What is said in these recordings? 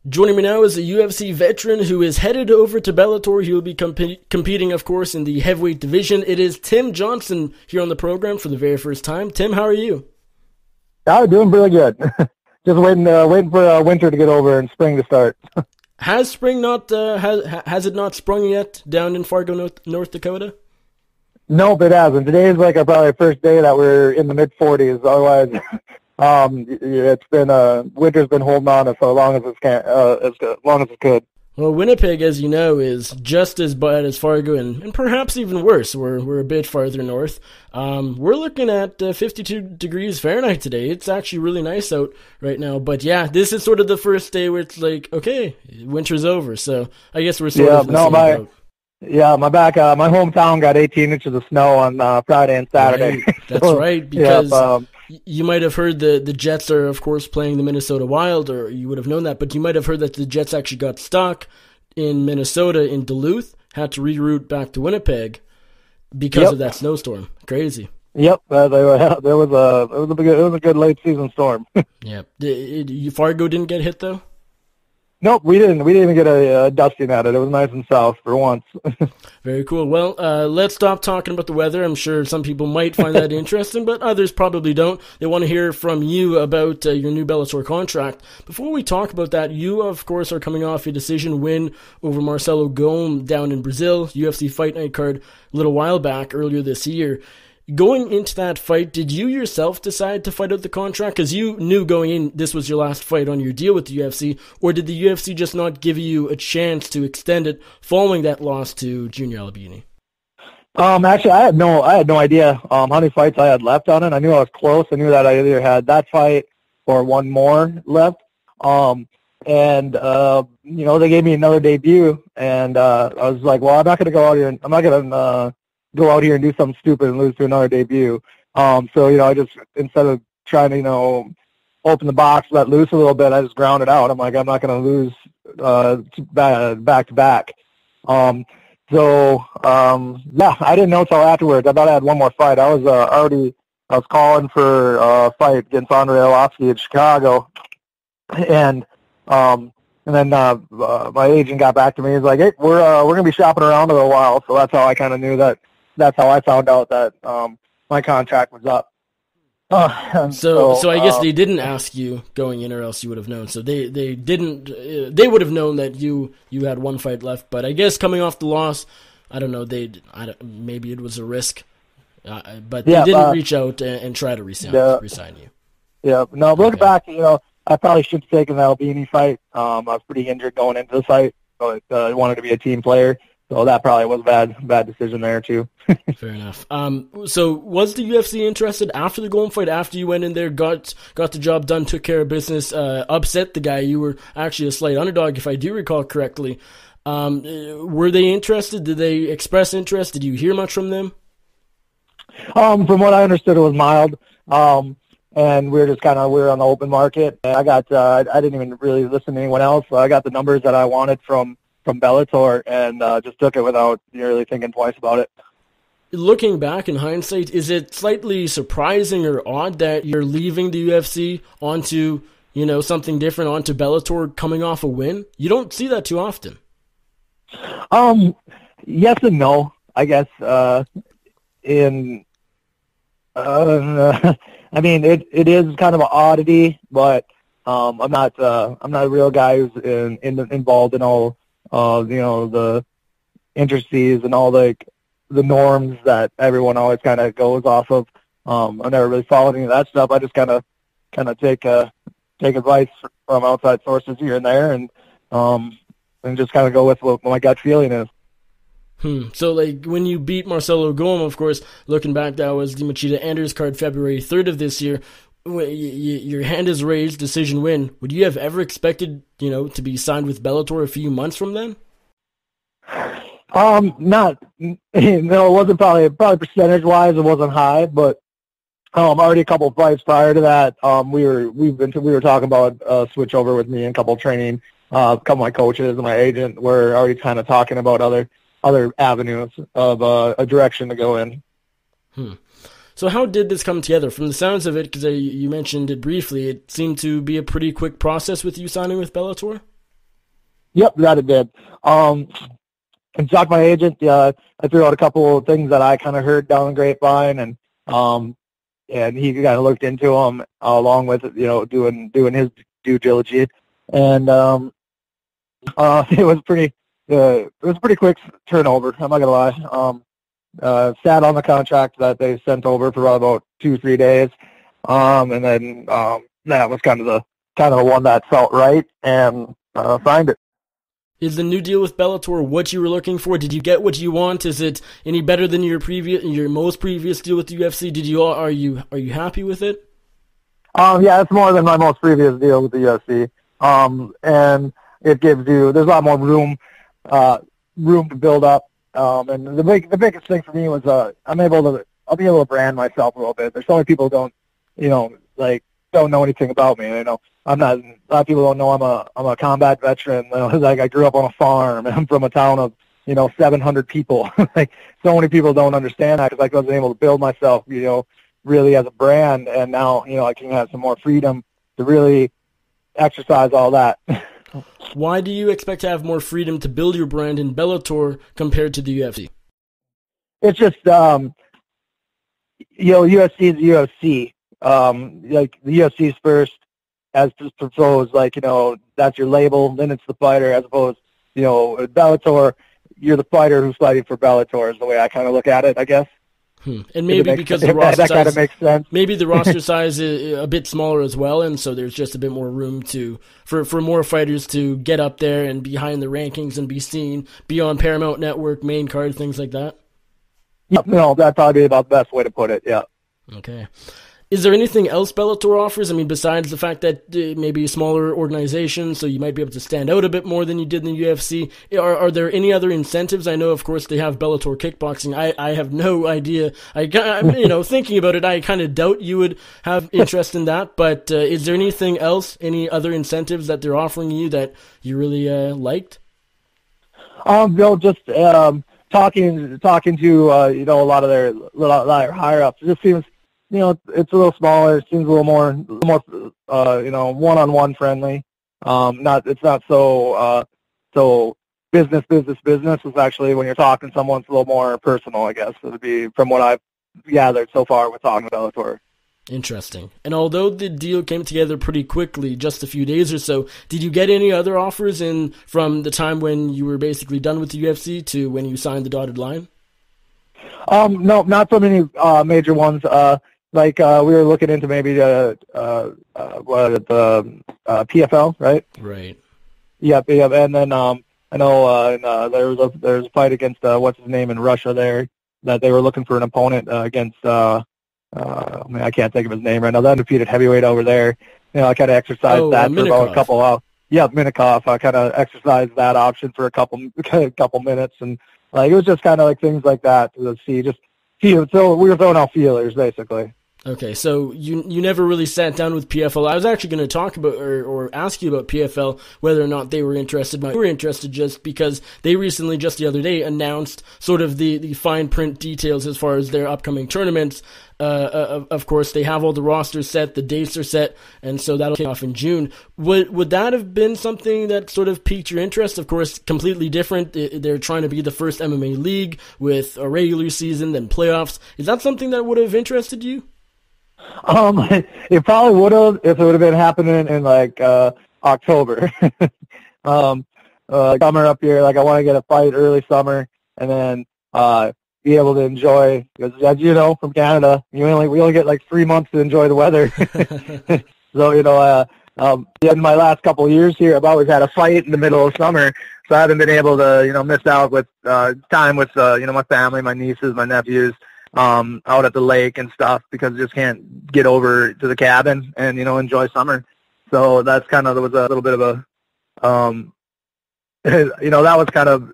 Joining me now is a UFC veteran who is headed over to Bellator. He will be competing, of course, in the heavyweight division. It is Tim Johnson here on the program for the very first time. Tim, how are you? I'm doing really good. Just waiting for winter to get over and spring to start. Has spring not has it not sprung yet down in Fargo, North Dakota? Nope, it hasn't. Today is like probably first day that we're in the mid 40s. Otherwise, it's been winter's been holding on as long as it could. Well, Winnipeg, as you know, is just as bad as Fargo and perhaps even worse. We're a bit farther north. We're looking at 52 degrees Fahrenheit today. It's actually really nice out right now. But yeah, this is sort of the first day where it's like, okay, winter's over. So I guess we're sort of in the same boat. Yeah, my hometown got 18 inches of snow on Friday and Saturday. Right. That's right, because you might have heard the Jets are, of course, playing the Minnesota Wild, or you would have known that, but you might have heard that the Jets actually got stuck in Minnesota in Duluth, had to reroute back to Winnipeg because of that snowstorm. Crazy. Yep, it was a good late season storm. Yeah. Fargo didn't get hit though? Nope, we didn't even get a dusting at it. It was nice and south for once. Very cool. Well, let's stop talking about the weather. I'm sure some people might find that interesting, but others probably don't. They want to hear from you about your new Bellator contract. Before we talk about that, you, of course, are coming off a decision win over Marcelo Gomes down in Brazil, UFC Fight Night card a little while back, earlier this year. Going into that fight, did you yourself decide to fight out the contract? Because you knew going in this was your last fight on your deal with the UFC, or did the UFC just not give you a chance to extend it following that loss to Junior Albini? Actually, I had no idea how many fights I had left on it. I knew I was close. I knew that I either had that fight or one more left. They gave me another debut, and I was like, well, I'm not going to go out here. I'm not going to go out here and do something stupid and lose to another debut. I just, instead of trying to, open the box, let loose a little bit, I just ground it out. I'm like, I'm not going to lose back to back. I didn't know until afterwards. I thought I had one more fight. I was calling for a fight against Andre Arlovsky in Chicago, and then my agent got back to me. He's like, hey, we're going to be shopping around a little while. So that's how I kind of knew that. That's how I found out that my contract was up. So I guess they didn't ask you going in, or else you would have known. So they didn't. They would have known that you had one fight left. But I guess coming off the loss, I don't know. Maybe it was a risk, but they didn't reach out and try to resign you. Yeah. No. Looking back, I probably should have taken the Albini fight. I was pretty injured going into the fight, so I wanted to be a team player. So that probably was a bad decision there too. Fair enough. So was the UFC interested after the Gomes fight, after you went in there, got the job done, took care of business, upset the guy? You were actually a slight underdog, if I do recall correctly. Were they interested? Did they express interest? Did you hear much from them? From what I understood, it was mild. And we were on the open market. And I didn't even really listen to anyone else. So I got the numbers that I wanted from Bellator, and just took it without really thinking twice about it. Looking back in hindsight, is it slightly surprising or odd that you're leaving the UFC onto, something different, onto Bellator, coming off a win? You don't see that too often. Yes and no, I guess. I mean, it is kind of an oddity, but I'm not a real guy who's involved in all the intricacies and all the norms that everyone always kind of goes off of. I never really followed any of that stuff. I just kind of take advice from outside sources here and there, and just kind of go with what my gut feeling is. So, when you beat Marcelo Gomes, of course, looking back, that was the Machida Anders card, February 3rd of this year. Your hand is raised, decision win. Would you have ever expected, to be signed with Bellator a few months from then? No, it wasn't probably percentage-wise, it wasn't high, but already a couple of fights prior to that, we were talking about switch over with me and a couple of training. A couple of my coaches and my agent were already kind of talking about other avenues of a direction to go in. So how did this come together? From the sounds of it, because you mentioned it briefly, it seemed to be a pretty quick process with you signing with Bellator? Yep, that it did. And talked to my agent. I threw out a couple of things that I kind of heard down the grapevine, and he kind of looked into them along with doing his due diligence, and it was pretty quick turnover. I'm not gonna lie. Sat on the contract that they sent over for about 2-3 days, and then that was kind of the one that felt right, and signed it. Is the new deal with Bellator what you were looking for? Did you get what you want? Is it any better than your most previous deal with the UFC? Are you happy with it? Yeah, it's more than my most previous deal with the UFC. And it gives there's a lot more room to build up. And the biggest thing for me was I'll be able to brand myself a little bit. There's so many people who don't know anything about me. A lot of people don't know I'm a combat veteran. I grew up on a farm, and I'm from a town of 700 people. Like, so many people don't understand that, because I wasn't able to build myself really as a brand, and now I can have some more freedom to really exercise all that. Why do you expect to have more freedom to build your brand in Bellator compared to the UFC? It's just UFC is UFC. Like, the UFC's first, as proposed, that's your label, then it's the fighter, as opposed, Bellator, you're the fighter who's fighting for Bellator, is the way I kind of look at it, I guess. And maybe because the roster that kind of makes sense. Maybe the roster size is a bit smaller as well, and so there's just a bit more room for more fighters to get up there and behind the rankings and be seen, be on Paramount Network, main card, things like that. Yeah, that'd probably be about the best way to put it, yeah. Okay. Is there anything else Bellator offers? I mean, besides the fact that maybe a smaller organization, so you might be able to stand out a bit more than you did in the UFC. Are there any other incentives? I know, of course, they have Bellator kickboxing. I have no idea. Thinking about it, I kind of doubt you would have interest in that. But is there anything else, any other incentives that they're offering you that you really liked? Just talking to a lot of their higher ups. It just seems, it's a little smaller. It seems a little more, one-on-one friendly. It's not so business. It's actually, when you're talking to someone, it's a little more personal, I guess. It would be, from what I've gathered so far with talking about Bellator. Interesting. And although the deal came together pretty quickly, just a few days or so, did you get any other offers from the time when you were basically done with the UFC to when you signed the dotted line? No, not so many major ones. We were looking into maybe the PFL, right? Right. Yep. And then I know there was a fight against what's his name in Russia there, that they were looking for an opponent against. I can't think of his name right now. The undefeated heavyweight over there. I kind of exercised that for about a couple hours. Yeah, Minikov. I kind of exercised that option for a couple minutes, and it was just kind of like things like that to see. So we were throwing out feelers, basically. Okay, so you never really sat down with PFL. I was actually going to talk about or ask you about PFL, whether or not they were interested. They were interested just because they recently, just the other day, announced sort of the fine print details as far as their upcoming tournaments. Of course, they have all the rosters set, the dates are set, and so that'll kick off in June. Would that have been something that sort of piqued your interest? Of course, completely different. They're trying to be the first MMA league with a regular season, then playoffs. Is that something that would have interested you? It probably would have, if it would have been happening in October. Summer up here, I want to get a fight early summer, and then be able to enjoy, because as you know, from Canada, we only get 3 months to enjoy the weather. So in my last couple of years here, I've always had a fight in the middle of summer, so I haven't been able to miss out with time with my family, my nieces, my nephews. Out at the lake and stuff, because I just can't get over to the cabin and, enjoy summer. So that's kind of, was a little bit of a, that was kind of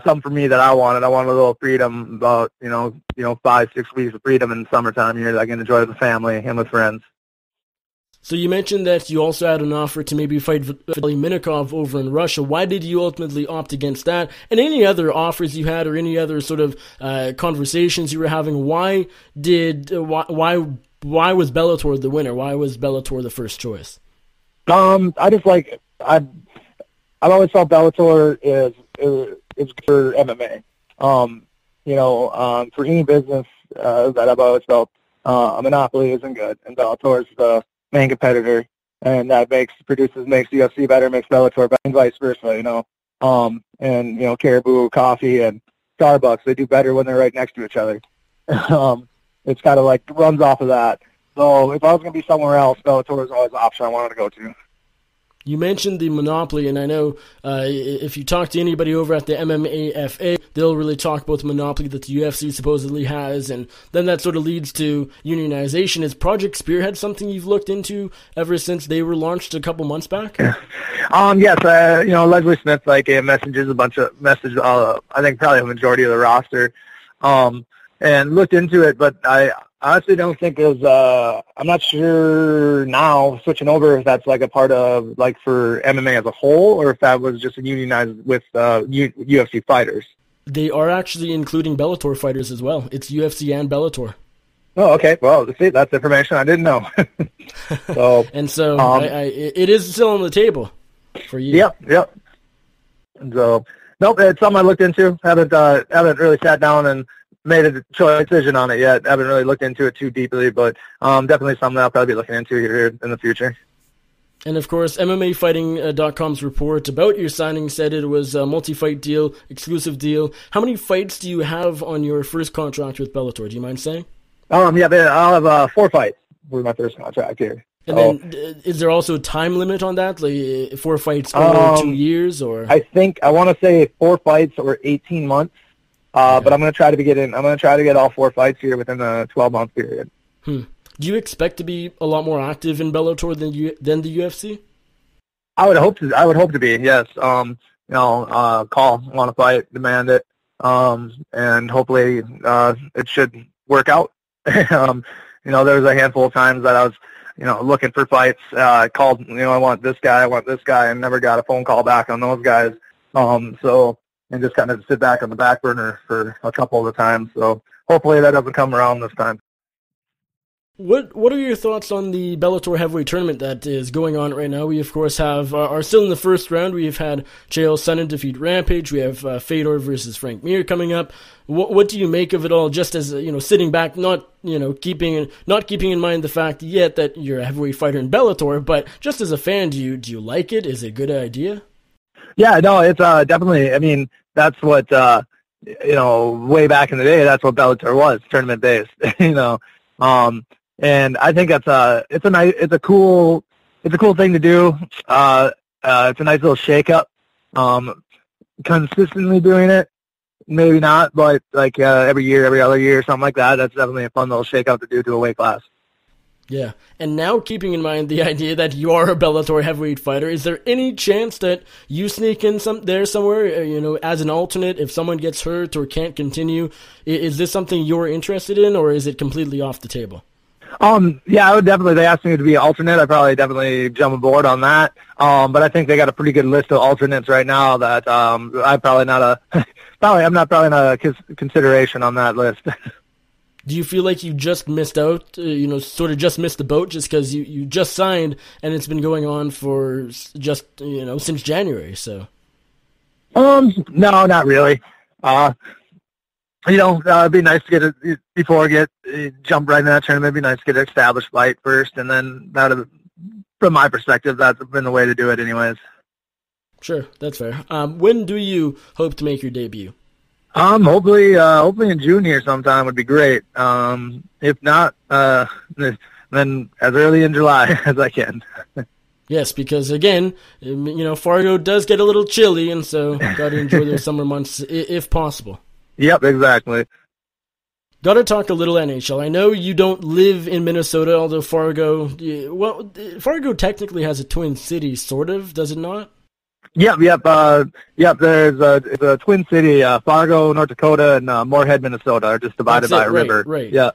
something for me that I wanted. I wanted a little freedom, about, 5-6 weeks of freedom in the summertime here that I can enjoy with the family and with friends. So you mentioned that you also had an offer to maybe fight Vitaly Minikov over in Russia. Why did you ultimately opt against that? And any other offers you had, or any other sort of conversations you were having? Why was Bellator the winner? Why was Bellator the first choice? I I've always felt Bellator is good for MMA. For any business that I've always felt a monopoly isn't good, and Bellator is the main competitor, and that makes UFC better, makes Bellator better, and vice versa. Caribou Coffee and Starbucks, they do better when they're right next to each other. It's kind of like runs off of that. So if I was going to be somewhere else, Bellator is always the option I wanted to go to. You mentioned the monopoly, and I know if you talk to anybody over at the MMAFA, they'll really talk about the monopoly that the UFC supposedly has, and then that sort of leads to unionization. Is Project Spearhead something you've looked into ever since they were launched a couple months back? Yes. Leslie Smith messages a bunch of I think probably a majority of the roster, and looked into it, but I honestly don't think it was, I'm not sure now, switching over, if that's like a part of, like, for MMA as a whole, or if that was just unionized with UFC fighters. They are actually including Bellator fighters as well. It's UFC and Bellator. Oh, okay. Well, see, that's information I didn't know. It is still on the table for you. Yep. So, nope, it's something I looked into. Haven't really sat down and made a decision on it yet. I haven't really looked into it too deeply, but definitely something I'll probably be looking into here in the future. And of course, MMAfighting.com's report about your signing said it was a multi-fight deal, exclusive deal. How many fights do you have on your first contract with Bellator? Do you mind saying? I'll have 4 fights with my first contract here. And then, is there also a time limit on that? Like 4 fights over 2 years, or? I want to say 4 fights or 18 months. But I'm going to try to get all 4 fights here within a 12-month period. Do you expect to be a lot more active in Bellator than the UFC? I would hope to be. Yes. Call, want to fight, demand it, and hopefully it should work out. There was a handful of times that I was, looking for fights. Called, I want this guy, and never got a phone call back on those guys. And just kind of sit back on the back burner for a couple of the times. So hopefully that doesn't come around this time. What are your thoughts on the Bellator heavyweight tournament that is going on right now? We, of course, are still in the first round. We've had Chael Sonnen defeat Rampage. We have Fedor versus Frank Mir coming up. What do you make of it all, just as, sitting back, not keeping in mind the fact yet that you're a heavyweight fighter in Bellator, but just as a fan, do you like it? Is it a good idea? Yeah, no, it's definitely, that's what, way back in the day, that's what Bellator was, tournament-based, and I think it's a cool thing to do. It's a nice little shake-up. Consistently doing it, maybe not, but like every year, every other year, something like that, that's definitely a fun little shake-up to do to a weight class. Yeah, and now keeping in mind the idea that you are a Bellator heavyweight fighter, is there any chance that you sneak in somewhere, as an alternate if someone gets hurt or can't continue? Is this something you're interested in, or is it completely off the table? Yeah, I would definitely. They asked me to be an alternate. I'd probably definitely jump aboard on that. But I think they got a pretty good list of alternates right now that I'm probably not a consideration on that list. Do you feel like you just missed out, sort of just missed the boat just because you just signed and it's been going on for just, since January, so? No, not really. It'd be nice to jump right in that tournament. It'd be nice to get an established fight first, and then from my perspective, that's been the way to do it anyways. Sure, that's fair. When do you hope to make your debut? Hopefully in June here sometime would be great. If not, then as early in July as I can. Yes, because again, Fargo does get a little chilly, and so got to enjoy those summer months if possible. Yep, exactly. Got to talk a little NHL. I know you don't live in Minnesota, although Fargo technically has a twin city, sort of, does it not? Yep. There's a twin city, Fargo, North Dakota, and Moorhead, Minnesota, are just divided by a river. Right. Yeah.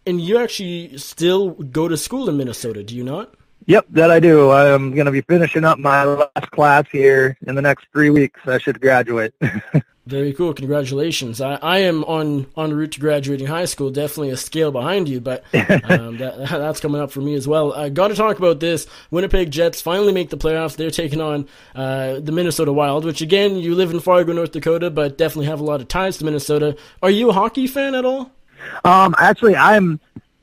And you actually still go to school in Minnesota, do you not? Yep, that I do. I'm going to be finishing up my last class here in the next 3 weeks. I should graduate. Very cool. Congratulations. I am on route to graduating high school, definitely a scale behind you, but that's coming up for me as well. I got to talk about this. Winnipeg Jets finally make the playoffs. They're taking on the Minnesota Wild, which, again, you live in Fargo, North Dakota, but definitely have a lot of ties to Minnesota. Are you a hockey fan at all? Actually, I'm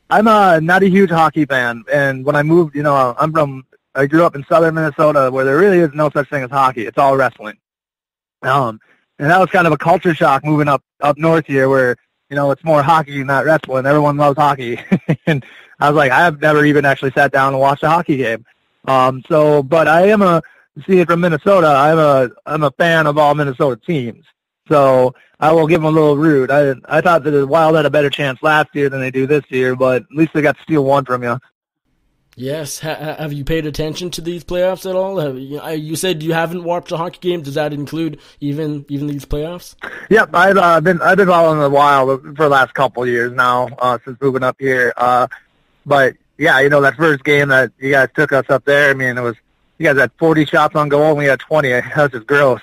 not a huge hockey fan, and when I moved, I grew up in southern Minnesota where there really is no such thing as hockey. It's all wrestling. And that was kind of a culture shock moving up north here where, it's more hockey, not wrestling. Everyone loves hockey. And I was like, I've never even actually sat down and watched a hockey game. But I am seeing from Minnesota, I'm a fan of all Minnesota teams. So I will give them a little root. I thought that the Wild had a better chance last year than they do this year, but at least they got to steal one from you. Yes. Have you paid attention to these playoffs at all? You said you haven't watched a hockey game. Does that include even these playoffs? Yep, I've been following the Wild for the last couple of years now since moving up here. But yeah, that first game that you guys took us up there. I mean, you guys had 40 shots on goal and we had 20. That was just gross.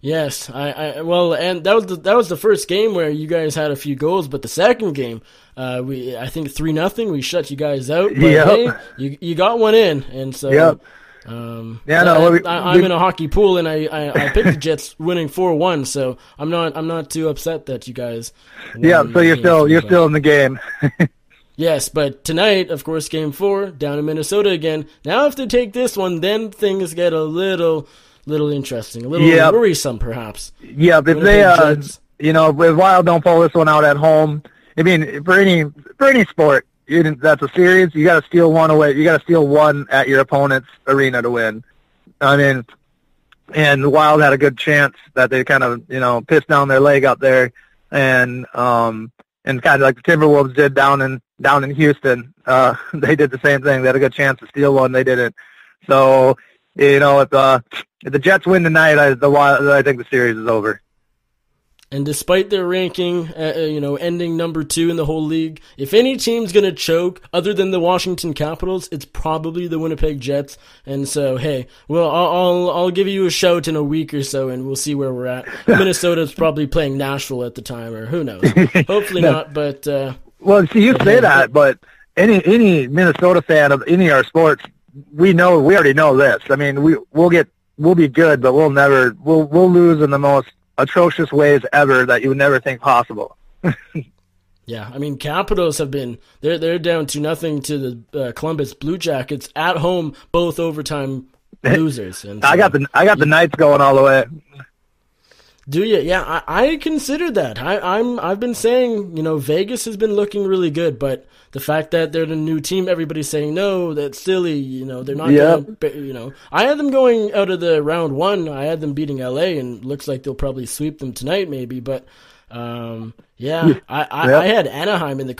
Yes, and that was the first game where you guys had a few goals, but the second game, I think 3-0, we shut you guys out. But hey, you got one in, and so yep. I'm in a hockey pool, and I picked the Jets winning 4-1, so I'm not too upset that you guys. Yeah, so you're still in the game. Yes, but tonight, of course, Game 4 down in Minnesota again. Now, if they take this one, then things get a little interesting, a little worrisome, perhaps. Yeah, if they, if Wild don't pull this one out at home, I mean, for any sport, that's a series. You got to steal one away. You got to steal one at your opponent's arena to win. I mean, and the Wild had a good chance that they kind of, pissed down their leg up there, and kind of like the Timberwolves did down in Houston. They did the same thing. They had a good chance to steal one. They didn't. So, if the Jets win tonight, I think the series is over. And despite their ranking, ending number 2 in the whole league, if any team's going to choke other than the Washington Capitals, it's probably the Winnipeg Jets. And so, hey, well, I'll give you a shout in a week or so, and we'll see where we're at. Minnesota's probably playing Nashville at the time, or who knows? Hopefully not, but... well, see, you say that, but any Minnesota fan of any of our sports, we already know this. I mean, we'll be good, but we'll lose in the most atrocious ways ever that you would never think possible. Yeah, I mean, Capitals have been they're down 2-0 to the Columbus Blue Jackets at home, both overtime losers. And so, I got the Knights going all the way. Do you? Yeah, I consider that. I've been saying, Vegas has been looking really good, but the fact that they're the new team, everybody's saying no, that's silly. They're not. Gonna, I had them going out of the round 1. I had them beating LA, and looks like they'll probably sweep them tonight, maybe. But I had Anaheim in the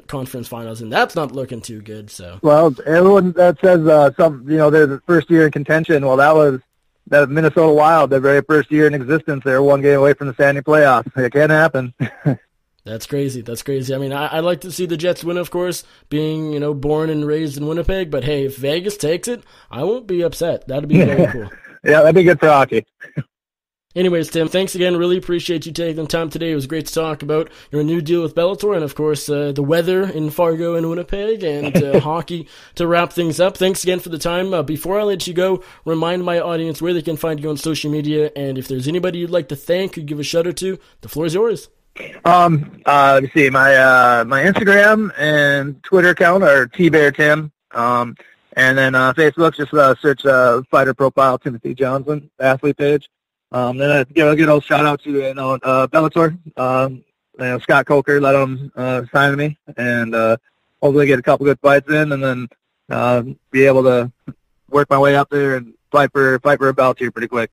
conference finals, and that's not looking too good. So everyone that says they're the first year in contention. Well, that was. That Minnesota Wild, their very first year in existence, they were one game away from the Stanley playoffs. It can't happen. That's crazy. I mean, I'd like to see the Jets win, of course, being, born and raised in Winnipeg. But, hey, if Vegas takes it, I won't be upset. That'd be very cool. Yeah, that'd be good for hockey. Anyways, Tim, thanks again. Really appreciate you taking the time today. It was great to talk about your new deal with Bellator and, of course, the weather in Fargo and Winnipeg and hockey to wrap things up. Thanks again for the time. Before I let you go, remind my audience where they can find you on social media, and if there's anybody you'd like to thank or give a shout-out to, the floor is yours. Let me see. My Instagram and Twitter account are TBearTim. And then Facebook, just search Fighter Profile Timothy Johnson, athlete page. Then I give a good old shout out to Bellator. Scott Coker let him sign to me, and hopefully get a couple good fights in, and then be able to work my way up there and fight for a belt here pretty quick.